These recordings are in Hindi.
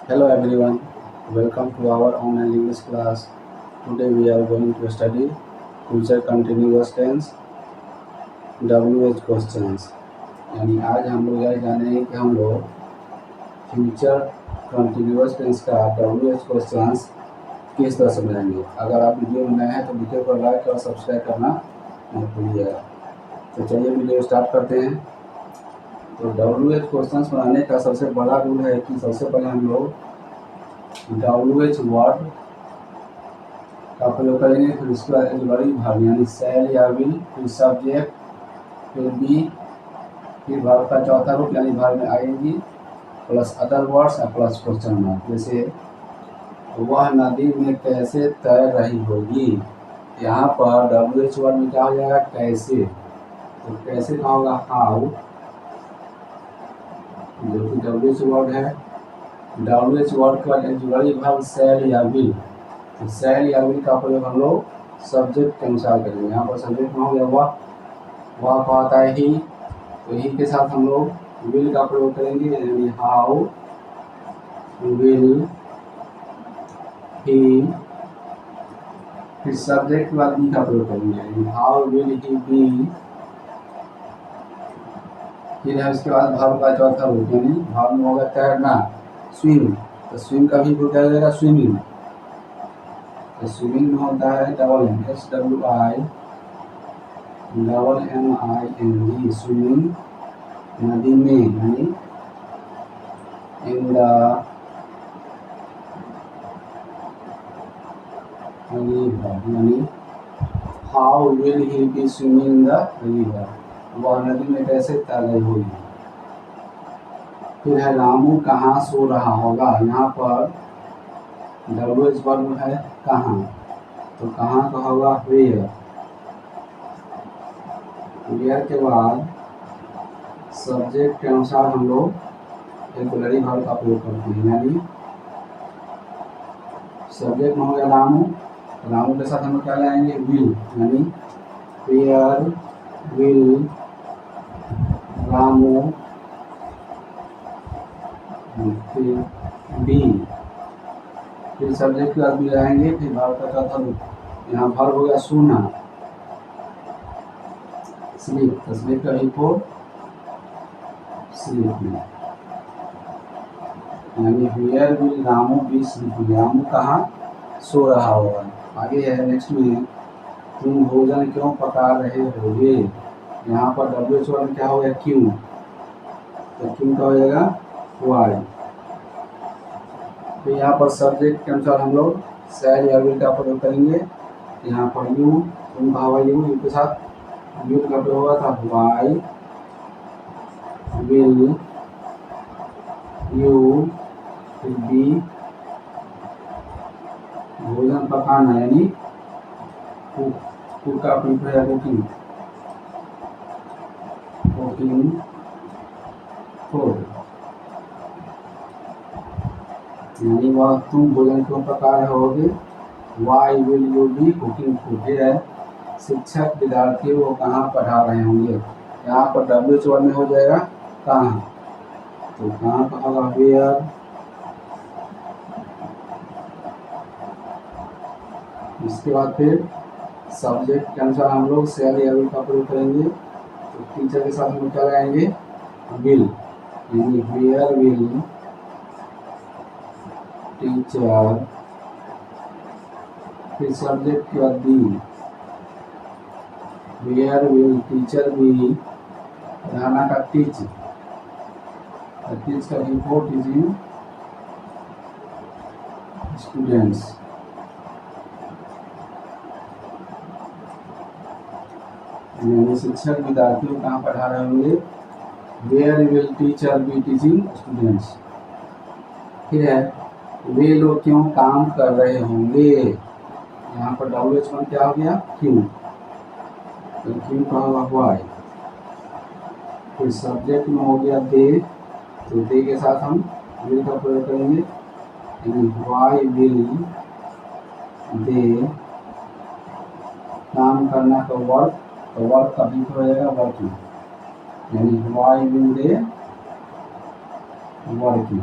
Hello everyone, welcome to our online English class. Today we are going to study future continuous tense WH questions. यानी आज हम लोग यह जानेंगे कि हम लोग फ्यूचर कंटिन्यूअस टेंस का WH क्वेश्चंस किस तरह समझेंगे। अगर आप वीडियो में नए हैं तो वीडियो को लाइक और सब्सक्राइब करना मत भूलिएगा। तो चलिए वीडियो स्टार्ट करते हैं। तो WH क्वेश्चंस बनाने का सबसे बड़ा रूल है कि सबसे पहले हम लोग WH वर्ड का प्रयोग करेंगे, फिर उसके बाद एडवर्बी वर्ब यानी शैल या विल, फिर सब्जेक्ट, फिर बी, फिर वर्ब का चौथा रूप यानी वर्ब में आएंगी प्लस अदर वर्ड्स या प्लस क्वेश्चन मार्क। जैसे वह नदी में कैसे तैर रही होगी, यहाँ पर WH वर्ड में क्या हो जाएगा कैसे। तो कैसे का होगा हाउ, जो कि WH वर्ड है। WH वर्ड के बाद एडवर्बी वर्ब शैल या विल, तो शैल या विल का प्रयोग हम लोग सब्जेक्ट के अनुसार करेंगे। यहाँ पर सब्जेक्ट में हो गया वह का आता है ही, तो ही के साथ हम लोग विल का प्रयोग करेंगे यानी हाउ विल ही। फिर सब्जेक्ट के बाद बी का प्रयोग करेंगे यानी हाउ विल ही बी। फिर है उसके बाद वर्ब का चौथा रूप यानी वर्ब में होगा तैरना स्विम, तो स्विम का भी क्या जाएगा स्विमिंग। तो स्विमिंग में होता है SWIMMING स्विमिंग, नदी में यानी इन द रिवर, यानी how will he be swimming in the river, वह नदी में कैसे तैर रही होगी। फिर है रामू कहाँ सो रहा होगा, यहाँ पर WH वर्ब है कहाँ, तो कहाँ का होगा वेयर। वेयर के बाद सब्जेक्ट के अनुसार हम लोग एडवर्बी वर्ब का प्रयोग करते हैं यानी सब्जेक्ट में हो गया रामू, रामू के साथ हम लोग क्या लाएंगे विल यानी वेयर विल रामू। फिर बी, फिर सब्जेक्ट के बाद भी लाएंगे, फिर वर्ब का चौथा रूप, यहाँ वर्ब हो गया सोना स्लीप, तो स्लीप का भी को स्लीप में यानी where will Ramu be sleeping, Ramu कहाँ सो रहा होगा। आगे है नेक्स्ट में तुम भोजन क्यों पका रहे होगे, यहाँ पर WH वर्ड क्या हो गया क्यों, तो क्यों का हो जाएगा वाई। तो यहाँ पर सब्जेक्ट के अनुसार हम लोग शैल या विल का प्रयोग करेंगे। यहाँ पर यू, तुम का होगा यू के साथ विल का प्रयोग हुआ था वाई विल यू। फिर बी भोजन पकाना यानी कुक का प्रयोग है कुकिंग कुकिंग फूड, यानी वह तुम भोजन क्यों पका रहे होगे, why will you be cooking food. फिर है शिक्षक विद्यार्थियों को कहाँ पढ़ा रहे होंगे, यहाँ पर WH वर्ड में हो जाएगा कहाँ, तो कहाँ का होगा वेयर। इसके बाद फिर सब्जेक्ट के अनुसार हम लोग शैल या विल का प्रयोग करेंगे, तो टीचर के साथ हम लोग क्या लगाएंगे विल यानी वेयर विल टीचर। फिर सब्जेक्ट के बाद be, where will teacher be पढ़ाना का टीच, टीच का भी को टीचिंग स्टूडेंट्स। यानी शिक्षक विद्यार्थियों को कहाँ पढ़ा रहे होंगे, where will teacher be teaching students. फिर है वे लोग क्यों काम कर रहे होंगे, यहाँ पर WH वर्ड क्या हो गया क्यों, तो क्यों का होगा वाई। फिर सब्जेक्ट में हो गया दे, तो दे के साथ हम विल का प्रयोग करेंगे यानी वाई विल दे। काम करना का वर्क, तो वर्क का भी हो जाएगा वर्किंग यानी वाई विल दे वर्किंग।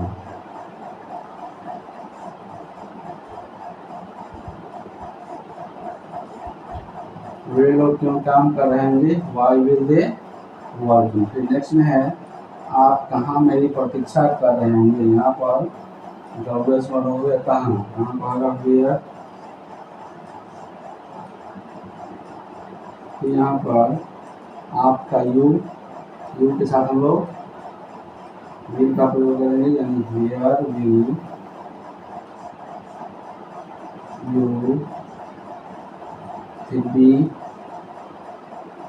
वे लोग क्यों काम कर रहे होंगे, वाई विल दे वर्किंग। फिर नेक्स्ट में है आप कहाँ मेरी प्रतीक्षा कर रहे होंगे। यहाँ पर WH1 हो गया कहाँ, कहाँ पर होगा वेयर। फिर यहाँ पर आपका यू के साथ हम लोग विल का प्रयोग करेंगे, यानी वेयर विल यू। फिर बी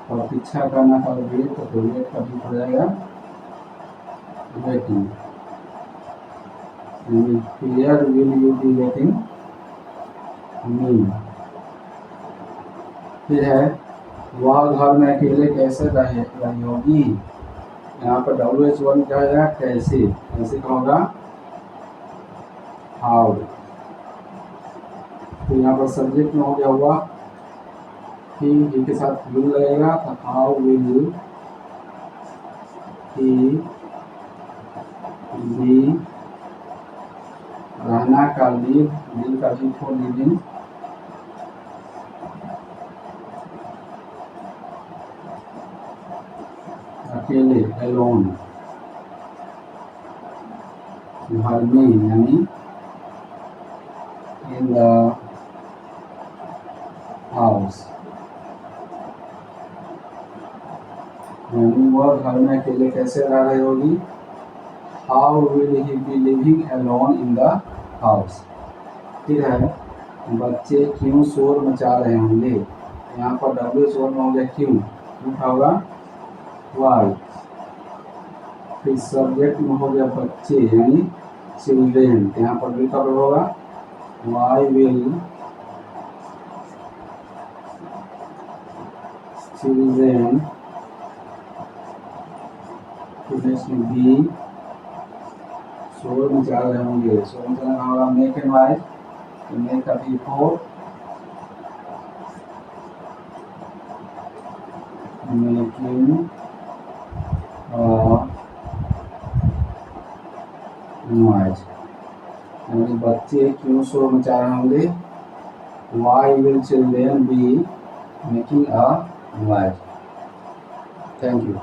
प्रतीक्षा करना का वेट, तो वेट का भी हो जाएगा waiting. Where will you be waiting me. फिर है वह घर में अकेले कैसे रही होगी। यहाँ पर WH1 क्या है, कैसे, कैसे का होगा हाउ। तो यहाँ पर सब्जेक्ट में हो गया हुआ ही के साथ विल लगेगा, तो हाउ विल ही बी। रहना का लिव का भी फॉर लिविंग। अकेले एलोन। घर में यानी इन द हाउस, यानी वह घर में अकेले कैसे रह रही होगी। How will he B living alone in the house. फिर है बच्चे क्यों शोर मचा रहे होंगे। यहाँ पर WH1 में हो गया क्यों, क्यों का होगा वाई। फिर सब्जेक्ट में हो गया बच्चे यानी चिल्ड्रेन, यहाँ पर भी कब होगा वाई विल चिल्ड्रेन बी शोर मचा रहे होंगे। शोर मचाना होगा मेक एंड वाइज, तो मेक का भी फोर मेकिंग नॉइज, यानी बच्चे क्यों शोर मचा रहे होंगे। Why will children be making a noise. Thank you.